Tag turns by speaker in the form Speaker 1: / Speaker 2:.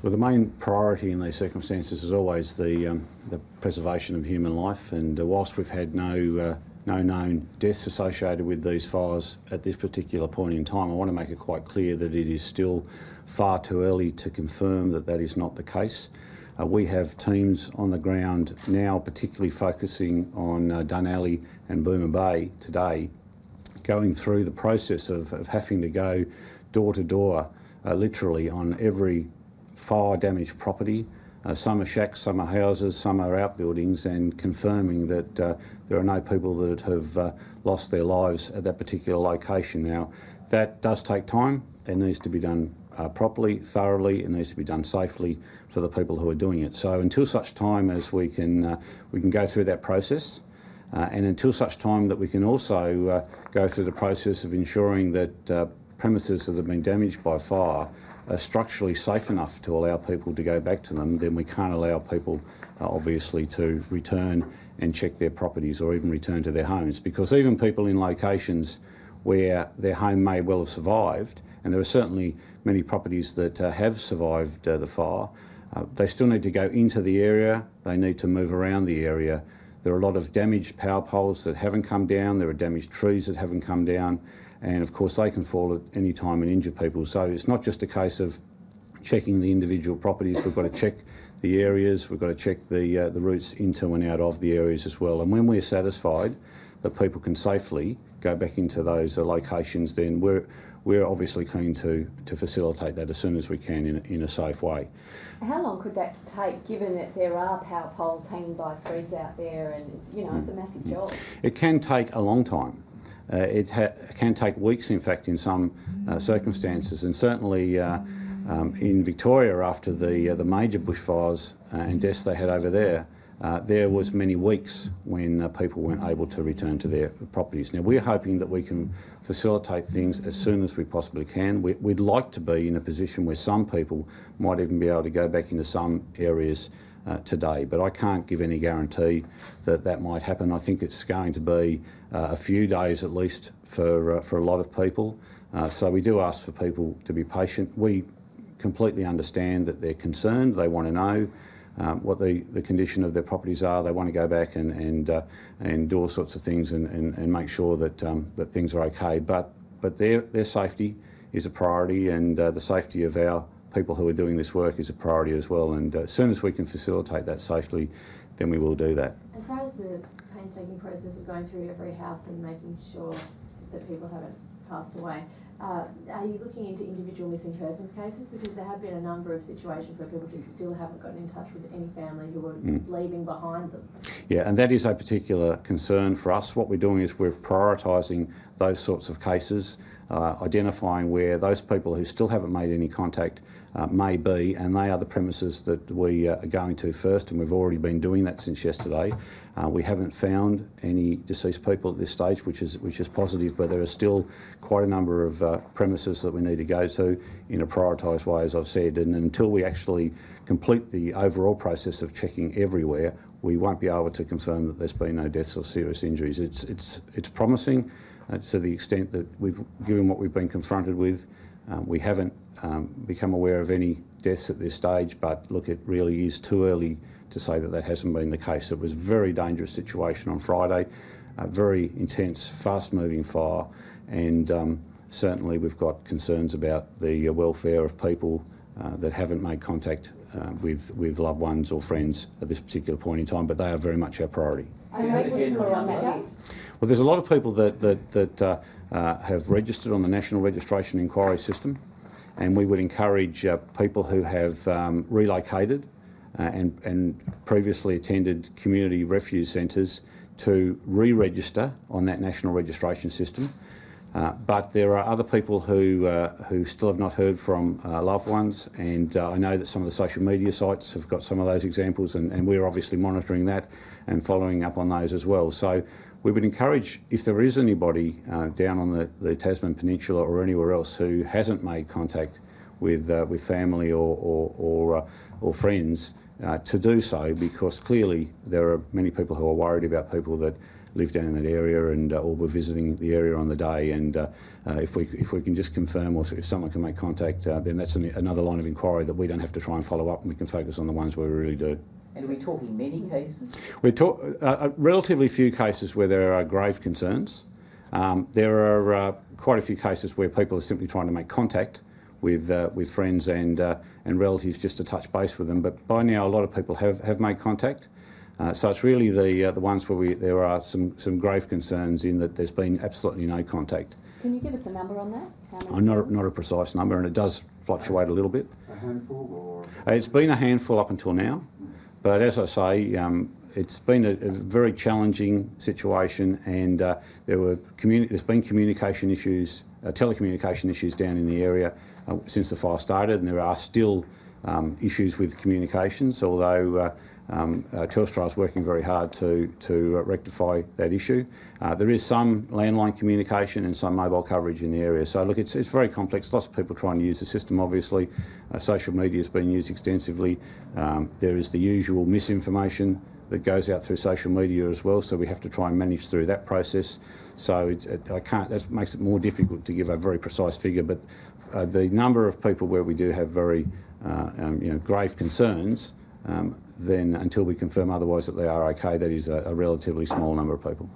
Speaker 1: Well, the main priority in these circumstances is always the preservation of human life, and whilst we've had no known deaths associated with these fires at this particular point in time, I want to make it quite clear that it is still far too early to confirm that that is not the case. We have teams on the ground now, particularly focusing on Dunalley and Boomer Bay today, going through the process of having to go door to door, literally on every fire-damaged property. Some are shacks, some are houses, some are outbuildings, and confirming that there are no people that have lost their lives at that particular location. Now, that does take time. It needs to be done properly, thoroughly. It needs to be done safely for the people who are doing it. So until such time as we can go through that process, and until such time that we can also go through the process of ensuring that premises that have been damaged by fire are structurally safe enough to allow people to go back to them, then we can't allow people obviously to return and check their properties or even return to their homes, because even people in locations where their home may well have survived, and there are certainly many properties that have survived the fire, they still need to go into the area, they need to move around the area. There are a lot of damaged power poles that haven't come down, there are damaged trees that haven't come down, and of course they can fall at any time and injure people. So it's not just a case of checking the individual properties, we've got to check the areas, we've got to check the routes into and out of the areas as well. And when we're satisfied that people can safely go back into those locations, then we're obviously keen to facilitate that as soon as we can in a safe way.
Speaker 2: How long could that take, given that there are power poles hanging by threads out there, and it's, it's a massive job? It
Speaker 1: can take a long time. It can take weeks, in fact, in some circumstances, and certainly in Victoria, after the major bushfires and deaths they had over there, there was many weeks when people weren't able to return to their properties. Now, we're hoping that we can facilitate things as soon as we possibly can. We'd like to be in a position where some people might even be able to go back into some areas today, but I can't give any guarantee that that might happen. I think it's going to be a few days at least for a lot of people. So we do ask for people to be patient. We completely understand that they're concerned, they want to know what the condition of their properties are. They want to go back and do all sorts of things and make sure that that things are okay. But their safety is a priority, and the safety of our people who are doing this work is a priority as well. And as soon as we can facilitate that safely, then we will do that.
Speaker 2: As far as the painstaking process of going through every house and making sure that people haven't passed away, are you looking into individual missing persons cases? Because there have been a number of situations where people just still haven't gotten in touch with any family who are leaving behind them.
Speaker 1: Yeah, and that is a particular concern for us. What we're doing is we're prioritising those sorts of cases, identifying where those people who still haven't made any contact may be, and they are the premises that we are going to first, and we've already been doing that since yesterday. We haven't found any deceased people at this stage, which is positive, but there are still quite a number of premises that we need to go to in a prioritised way, as I've said, and until we actually complete the overall process of checking everywhere, we won't be able to confirm that there's been no deaths or serious injuries. It's promising to the extent that, given what we've been confronted with, we haven't become aware of any deaths at this stage, but look, it really is too early to say that that hasn't been the case. It was a very dangerous situation on Friday, a very intense, fast-moving fire, and certainly we've got concerns about the welfare of people that haven't made contact with loved ones or friends at this particular point in time, but they are very much our priority. Well, there's a lot of people that have registered on the National Registration Inquiry System, and we would encourage people who have relocated and previously attended community refuge centres to re-register on that national registration system. But there are other people who still have not heard from loved ones, and I know that some of the social media sites have got some of those examples, and we're obviously monitoring that and following up on those as well. So we would encourage, if there is anybody down on the Tasman Peninsula or anywhere else who hasn't made contact with family or friends, to do so, because clearly there are many people who are worried about people that live down in that area and or were visiting the area on the day. And if we can just confirm, or if someone can make contact, then that's another line of inquiry that we don't have to try and follow up, and we can focus on the ones where we really do.
Speaker 3: And are we talking many cases?
Speaker 1: We're relatively few cases where there are grave concerns. There are quite a few cases where people are simply trying to make contact with friends and relatives just to touch base with them. But by now, a lot of people have made contact. So it's really the ones where there are some grave concerns in that there's been absolutely no contact.
Speaker 4: Can you give us a number on that?
Speaker 1: Not a precise number, and it does fluctuate a little bit.
Speaker 5: A handful, or?
Speaker 1: It's been a handful up until now, but as I say, it's been a very challenging situation, and there's been communication issues, telecommunication issues down in the area since the fire started, and there are still issues with communications, although Telstra is working very hard to rectify that issue. There is some landline communication and some mobile coverage in the area. So look, it's very complex. Lots of people trying to use the system, obviously. Social media is being used extensively. There is the usual misinformation that goes out through social media as well, so we have to try and manage through that process. So that makes it more difficult to give a very precise figure, but the number of people where we do have very grave concerns, then until we confirm otherwise that they are okay, that is a relatively small number of people.